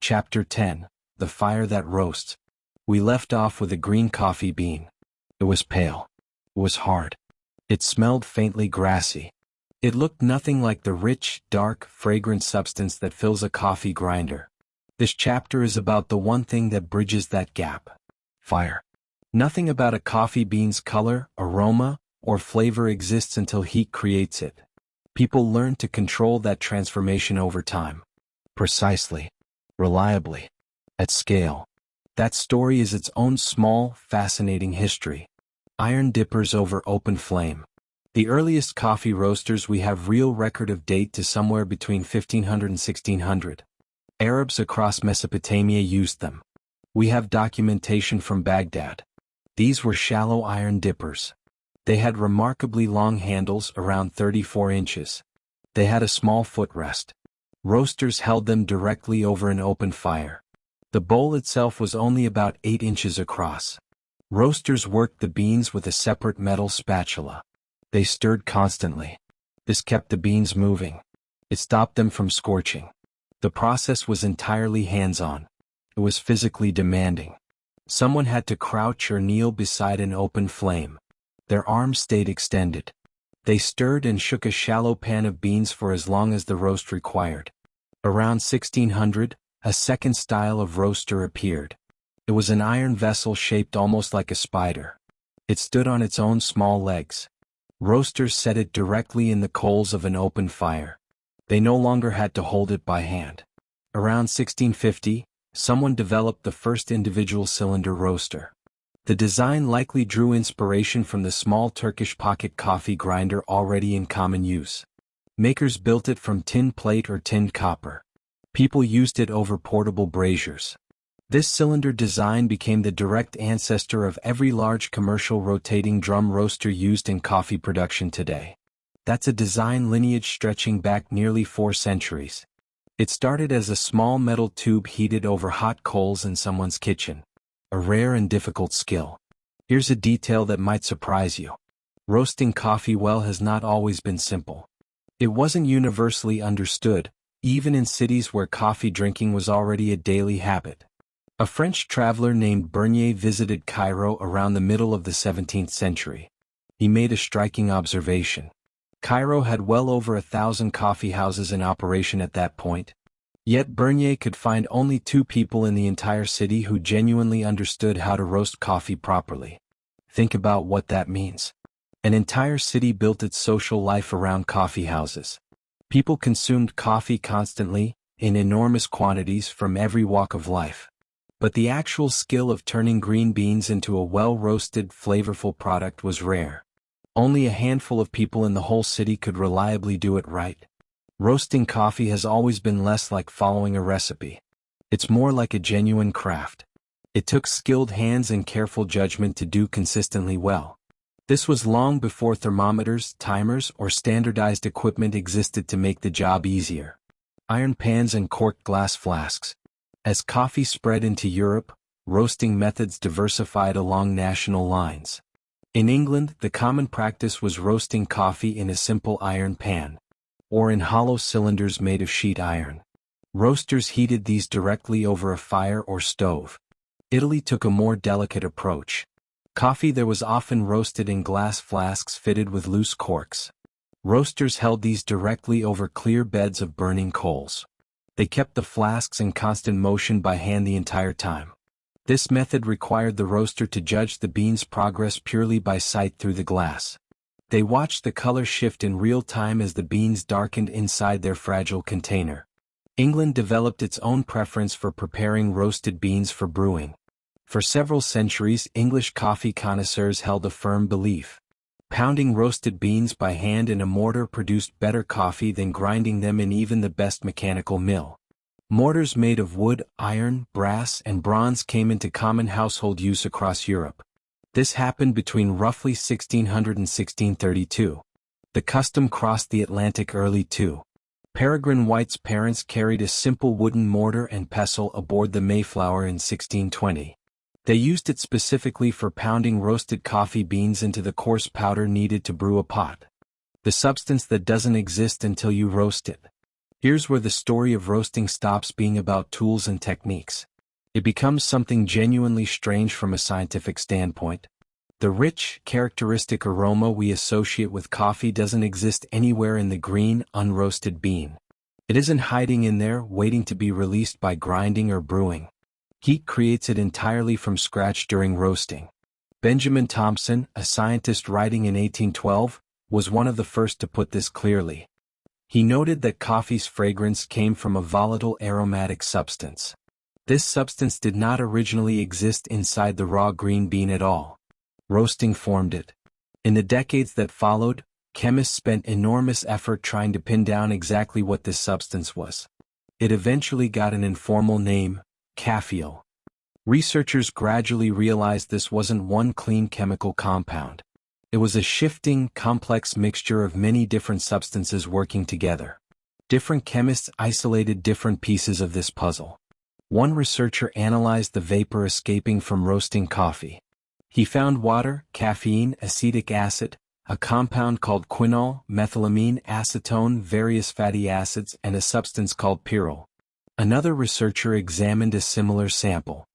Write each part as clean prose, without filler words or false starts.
Chapter 10, The Fire That Roasts. We left off with a green coffee bean. It was pale. It was hard. It smelled faintly grassy. It looked nothing like the rich, dark, fragrant substance that fills a coffee grinder. This chapter is about the one thing that bridges that gap. Fire. Nothing about a coffee bean's color, aroma, or flavor exists until heat creates it. People learn to control that transformation over time. Precisely. Reliably. At scale. That story is its own small, fascinating history. Iron dippers over open flame. The earliest coffee roasters we have real record of date to somewhere between 1500 and 1600. Arabs across Mesopotamia used them. We have documentation from Baghdad. These were shallow iron dippers. They had remarkably long handles around 34 inches. They had a small footrest. Roasters held them directly over an open fire. The bowl itself was only about 8 inches across. Roasters worked the beans with a separate metal spatula. They stirred constantly. This kept the beans moving. It stopped them from scorching. The process was entirely hands-on. It was physically demanding. Someone had to crouch or kneel beside an open flame. Their arms stayed extended. They stirred and shook a shallow pan of beans for as long as the roast required. Around 1600, a second style of roaster appeared. It was an iron vessel shaped almost like a spider. It stood on its own small legs. Roasters set it directly in the coals of an open fire. They no longer had to hold it by hand. Around 1650, someone developed the first individual cylinder roaster. The design likely drew inspiration from the small Turkish pocket coffee grinder already in common use. Makers built it from tin plate or tinned copper. People used it over portable braziers. This cylinder design became the direct ancestor of every large commercial rotating drum roaster used in coffee production today. That's a design lineage stretching back nearly 4 centuries. It started as a small metal tube heated over hot coals in someone's kitchen. A rare and difficult skill. Here's a detail that might surprise you. Roasting coffee well has not always been simple. It wasn't universally understood, even in cities where coffee drinking was already a daily habit. A French traveler named Bernier visited Cairo around the middle of the 17th century. He made a striking observation. Cairo had well over 1,000 coffeehouses in operation at that point. Yet Bernier could find only 2 people in the entire city who genuinely understood how to roast coffee properly. Think about what that means. An entire city built its social life around coffeehouses. People consumed coffee constantly, in enormous quantities from every walk of life. But the actual skill of turning green beans into a well-roasted, flavorful product was rare. Only a handful of people in the whole city could reliably do it right. Roasting coffee has always been less like following a recipe. It's more like a genuine craft. It took skilled hands and careful judgment to do consistently well. This was long before thermometers, timers, or standardized equipment existed to make the job easier. Iron pans and corked glass flasks. As coffee spread into Europe, roasting methods diversified along national lines. In England, the common practice was roasting coffee in a simple iron pan, or in hollow cylinders made of sheet iron. Roasters heated these directly over a fire or stove. Italy took a more delicate approach. Coffee there was often roasted in glass flasks fitted with loose corks. Roasters held these directly over clear beds of burning coals. They kept the flasks in constant motion by hand the entire time. This method required the roaster to judge the bean's progress purely by sight through the glass. They watched the color shift in real time as the beans darkened inside their fragile container. England developed its own preference for preparing roasted beans for brewing. For several centuries, English coffee connoisseurs held a firm belief. Pounding roasted beans by hand in a mortar produced better coffee than grinding them in even the best mechanical mill. Mortars made of wood, iron, brass, and bronze came into common household use across Europe. This happened between roughly 1600 and 1632. The custom crossed the Atlantic early too. Peregrine White's parents carried a simple wooden mortar and pestle aboard the Mayflower in 1620. They used it specifically for pounding roasted coffee beans into the coarse powder needed to brew a pot. The substance that doesn't exist until you roast it. Here's where the story of roasting stops being about tools and techniques. It becomes something genuinely strange from a scientific standpoint. The rich, characteristic aroma we associate with coffee doesn't exist anywhere in the green, unroasted bean. It isn't hiding in there, waiting to be released by grinding or brewing. Heat creates it entirely from scratch during roasting. Benjamin Thompson, a scientist writing in 1812, was one of the first to put this clearly. He noted that coffee's fragrance came from a volatile aromatic substance. This substance did not originally exist inside the raw green bean at all. Roasting formed it. In the decades that followed, chemists spent enormous effort trying to pin down exactly what this substance was. It eventually got an informal name, caffeol. Researchers gradually realized this wasn't one clean chemical compound. It was a shifting, complex mixture of many different substances working together. Different chemists isolated different pieces of this puzzle. One researcher analyzed the vapor escaping from roasting coffee. He found water, caffeine, acetic acid, a compound called quinol, methylamine, acetone, various fatty acids, and a substance called pyrrole. Another researcher examined a similar sample.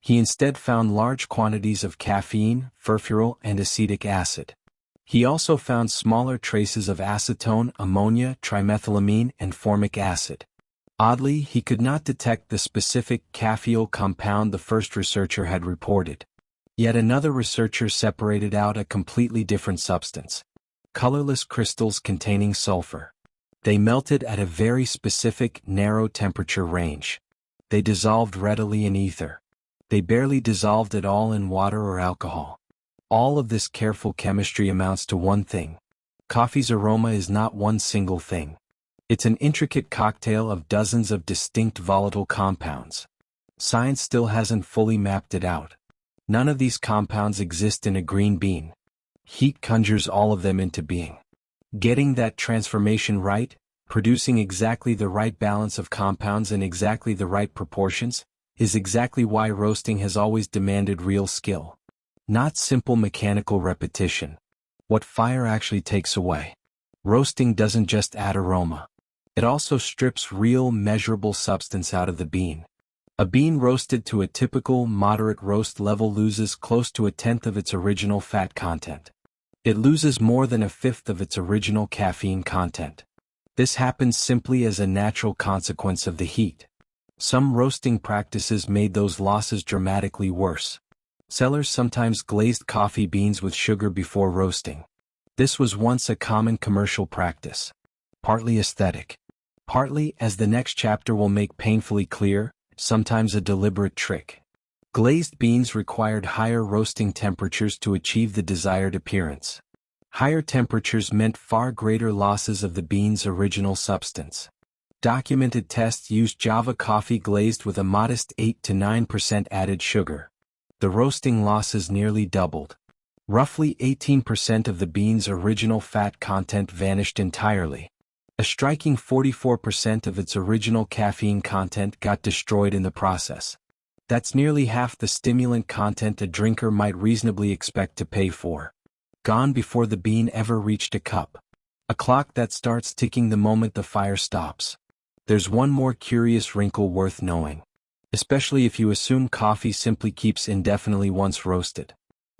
He instead found large quantities of caffeine, furfural, and acetic acid. He also found smaller traces of acetone, ammonia, trimethylamine, and formic acid. Oddly, he could not detect the specific caffeol compound the first researcher had reported. Yet another researcher separated out a completely different substance. Colorless crystals containing sulfur. They melted at a very specific, narrow temperature range. They dissolved readily in ether. They barely dissolved at all in water or alcohol. All of this careful chemistry amounts to one thing. Coffee's aroma is not one single thing. It's an intricate cocktail of dozens of distinct volatile compounds. Science still hasn't fully mapped it out. None of these compounds exist in a green bean. Heat conjures all of them into being. Getting that transformation right, producing exactly the right balance of compounds in exactly the right proportions, is exactly why roasting has always demanded real skill. Not simple mechanical repetition. What fire actually takes away. Roasting doesn't just add aroma. It also strips real, measurable substance out of the bean. A bean roasted to a typical, moderate roast level loses close to 1/10 of its original fat content. It loses more than 1/5 of its original caffeine content. This happens simply as a natural consequence of the heat. Some roasting practices made those losses dramatically worse. Sellers sometimes glazed coffee beans with sugar before roasting. This was once a common commercial practice. Partly aesthetic. Partly, as the next chapter will make painfully clear, sometimes a deliberate trick. Glazed beans required higher roasting temperatures to achieve the desired appearance. Higher temperatures meant far greater losses of the bean's original substance. Documented tests used Java coffee glazed with a modest 8 to 9% added sugar. The roasting losses nearly doubled. Roughly 18% of the bean's original fat content vanished entirely. A striking 44% of its original caffeine content got destroyed in the process. That's nearly half the stimulant content a drinker might reasonably expect to pay for. Gone before the bean ever reached a cup. A clock that starts ticking the moment the fire stops. There's one more curious wrinkle worth knowing. Especially if you assume coffee simply keeps indefinitely once roasted.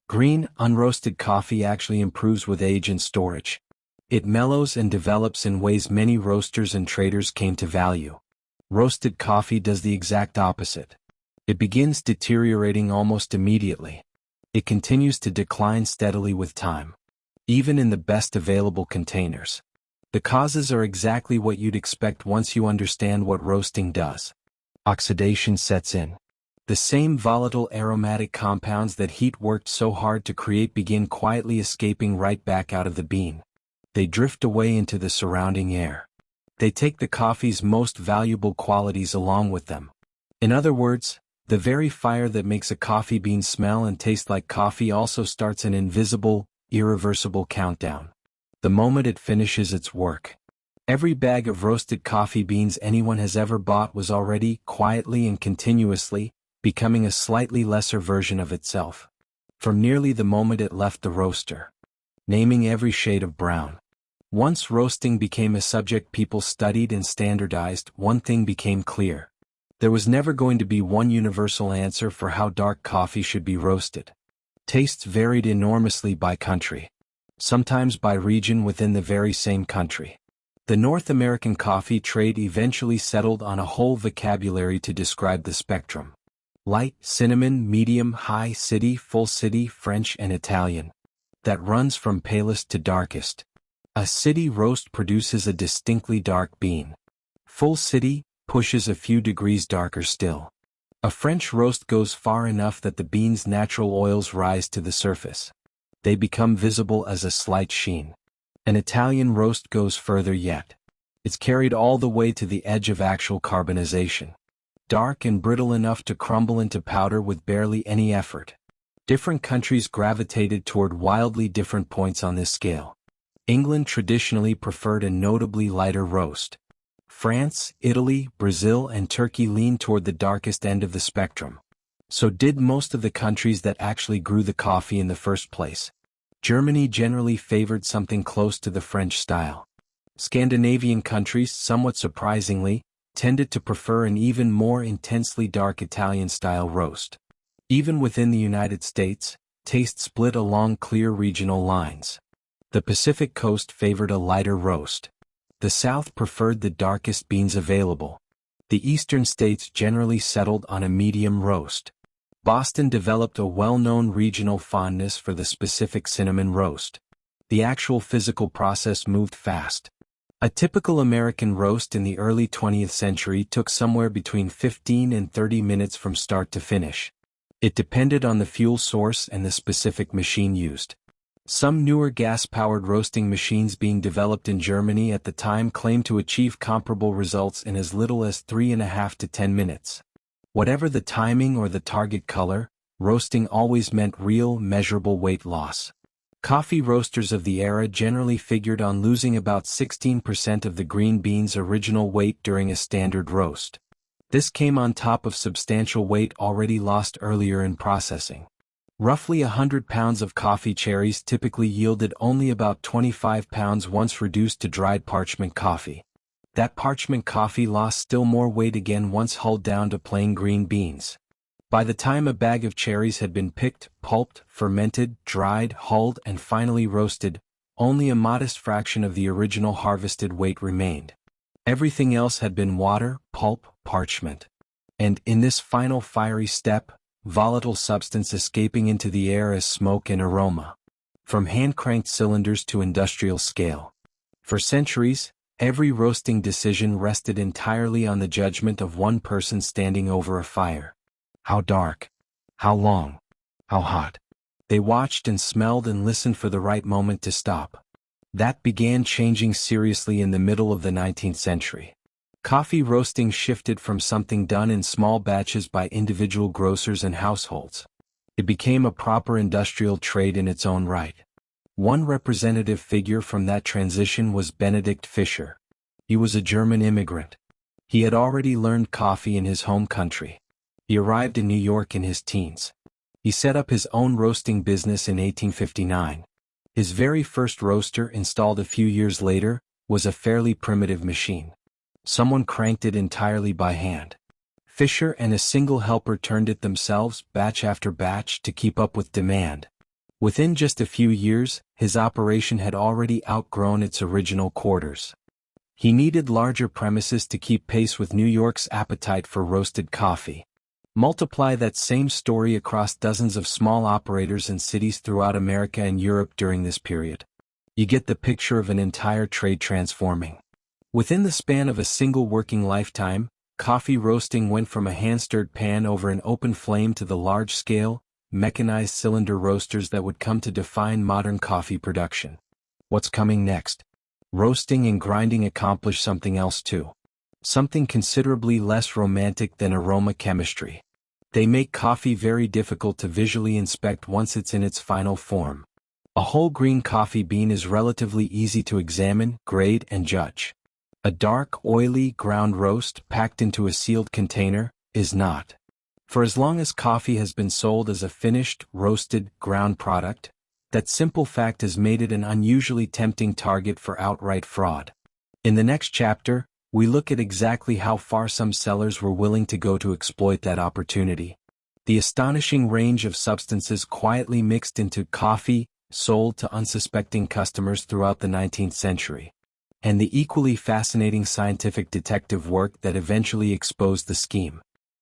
Green, unroasted coffee actually improves with age and storage. It mellows and develops in ways many roasters and traders came to value. Roasted coffee does the exact opposite. It begins deteriorating almost immediately. It continues to decline steadily with time. Even in the best available containers. The causes are exactly what you'd expect once you understand what roasting does. Oxidation sets in. The same volatile aromatic compounds that heat worked so hard to create begin quietly escaping right back out of the bean. They drift away into the surrounding air. They take the coffee's most valuable qualities along with them. In other words, the very fire that makes a coffee bean smell and taste like coffee also starts an invisible, irreversible countdown. The moment it finishes its work. Every bag of roasted coffee beans anyone has ever bought was already, quietly and continuously, becoming a slightly lesser version of itself. From nearly the moment it left the roaster. Naming every shade of brown. Once roasting became a subject people studied and standardized, one thing became clear. There was never going to be one universal answer for how dark coffee should be roasted. Tastes varied enormously by country, sometimes by region within the very same country. The North American coffee trade eventually settled on a whole vocabulary to describe the spectrum. Light, cinnamon, medium, high, city, full city, French and Italian. That runs from palest to darkest. A city roast produces a distinctly dark bean. Full city pushes a few degrees darker still. A French roast goes far enough that the bean's natural oils rise to the surface. They become visible as a slight sheen. An Italian roast goes further yet. It's carried all the way to the edge of actual carbonization. Dark and brittle enough to crumble into powder with barely any effort. Different countries gravitated toward wildly different points on this scale. England traditionally preferred a notably lighter roast. France, Italy, Brazil and Turkey leaned toward the darkest end of the spectrum. So did most of the countries that actually grew the coffee in the first place. Germany generally favored something close to the French style. Scandinavian countries, somewhat surprisingly, tended to prefer an even more intensely dark Italian-style roast. Even within the United States, taste split along clear regional lines. The Pacific Coast favored a lighter roast. The South preferred the darkest beans available. The eastern states generally settled on a medium roast. Boston developed a well-known regional fondness for the specific cinnamon roast. The actual physical process moved fast. A typical American roast in the early 20th century took somewhere between 15 and 30 minutes from start to finish. It depended on the fuel source and the specific machine used. Some newer gas-powered roasting machines being developed in Germany at the time claimed to achieve comparable results in as little as 3.5 to 10 minutes. Whatever the timing or the target color, roasting always meant real, measurable weight loss. Coffee roasters of the era generally figured on losing about 16% of the green bean's original weight during a standard roast. This came on top of substantial weight already lost earlier in processing. Roughly 100 pounds of coffee cherries typically yielded only about 25 pounds once reduced to dried parchment coffee. That parchment coffee lost still more weight again once hulled down to plain green beans. By the time a bag of cherries had been picked, pulped, fermented, dried, hulled, and finally roasted, only a modest fraction of the original harvested weight remained. Everything else had been water, pulp, parchment. And in this final fiery step, volatile substance escaping into the air as smoke and aroma. From hand-cranked cylinders to industrial scale. For centuries, every roasting decision rested entirely on the judgment of one person standing over a fire. How dark? How long? How hot? They watched and smelled and listened for the right moment to stop. That began changing seriously in the middle of the 19th century. Coffee roasting shifted from something done in small batches by individual grocers and households. It became a proper industrial trade in its own right. One representative figure from that transition was Benedict Fischer. He was a German immigrant. He had already learned coffee in his home country. He arrived in New York in his teens. He set up his own roasting business in 1859. His very first roaster, installed a few years later, was a fairly primitive machine. Someone cranked it entirely by hand. Fisher and a single helper turned it themselves, batch after batch, to keep up with demand. Within just a few years, his operation had already outgrown its original quarters. He needed larger premises to keep pace with New York's appetite for roasted coffee. Multiply that same story across dozens of small operators in cities throughout America and Europe during this period. You get the picture of an entire trade transforming. Within the span of a single working lifetime, coffee roasting went from a hand-stirred pan over an open flame to the large-scale, mechanized cylinder roasters that would come to define modern coffee production. What's coming next? Roasting and grinding accomplish something else too. Something considerably less romantic than aroma chemistry. They make coffee very difficult to visually inspect once it's in its final form. A whole green coffee bean is relatively easy to examine, grade, and judge. A dark, oily, ground roast, packed into a sealed container, is not. For as long as coffee has been sold as a finished, roasted, ground product, That simple fact has made it an unusually tempting target for outright fraud. In the next chapter, we look at exactly how far some sellers were willing to go to exploit that opportunity. The astonishing range of substances quietly mixed into coffee, sold to unsuspecting customers throughout the 19th century. And the equally fascinating scientific detective work that eventually exposed the scheme.